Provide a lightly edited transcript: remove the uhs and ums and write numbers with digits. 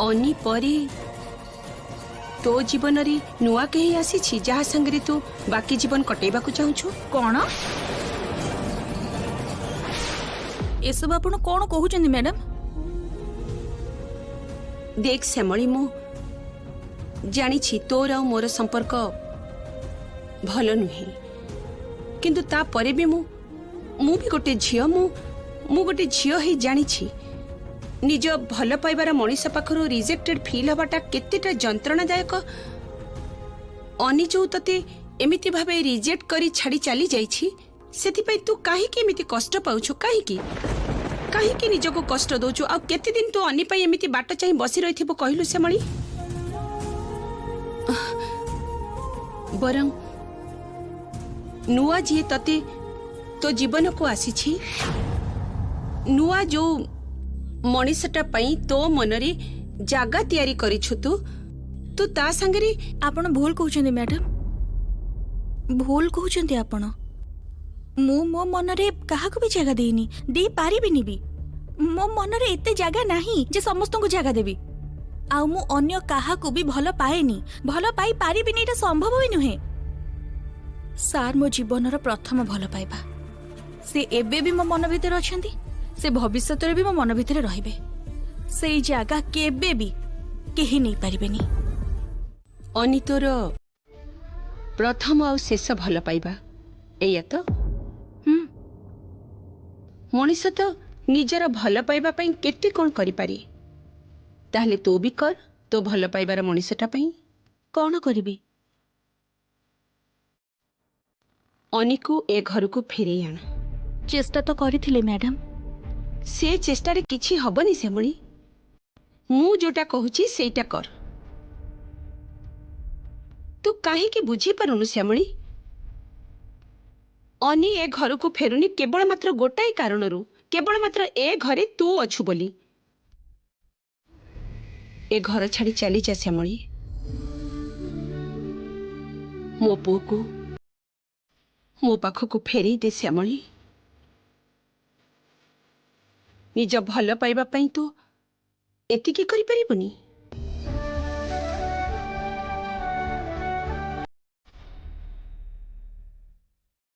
अनी परे तो जीवन रे नुआ कहीं आसी जहा संगे तू बाकी जीवन कटेबा को चाहू कौन ये सब आपण कौन कहउछन्ती मैडम? देख श्यामली मु जानी तोर आ मोर संपर्क भल नुहे किंतु ता परे भी मु भी गोटे झियो मु गोटे झियो ही जानी निज भल पाइबार मनीष पाखर रिजेक्टेड फील हवाटा केतेटा जंत्रणादायक। अनी जो तते एमिति भाबे रिजेक्ट करी छाड़ी चली जाइछि सेति तू काहे के एमिति कष्ट पाउछु काहे की निजको कष्ट दौचु आ केते दिन तू अनी पाई एमिति बाट चाहि बसी रहिथिबो कहिलु श्यामली? बरं नुआ जी तते तो जीवन को आसी नुआ जो मनीषटा पाई तो मनरे जागा तैयारी करिछु तू ता संगरे आपण भूल कहउछन्ती मैडम, भूल कहउछन्ती आपण। मो मो मनरे काहा को भी जगह देनी दे पारिबिनी भी। मो मनरे एते जगह नाही जे समस्त को जगह देबी आ मु अन्य काहा को भी भल पाएनी भल पाई पारिबिनी एटा संभव ही नुहे। सार मो जीवन रो प्रथम भल पाइबा से एबे भी मो मन भितर अछंती से भविष्यत रे भी मो मन भितर रहिबे सेई जगह केबे भी केही नहीं पारिबेनी। अनी तोर प्रथम आ शेष भल पाइबा एया तो मनीष तो निजर भल पाइबा पई केते कोन करि पारी ताहले तो भी कर तो भल पाइबार मनीषटा पई कोन करबी? अनी को ए घर को फेरे आण चेष्टा तो करिथिले मैडम। से चेष्टा रे किछि हबनी श्यामली, मु जोटा कहूची सेटा कर। तू काहे की बुझी पारुनु श्यामली? अनी ए घर को फेरुनी केवल मात्र गोटाई कारणरू केवल मात्र ए घरे तू अछु बोली। ए घर छाड़ी चली जा श्यामली, मो पु को मो पाखक फेरी दे श्यामली। निज भल पाइबा पई तो एतिकी करि परिबनी?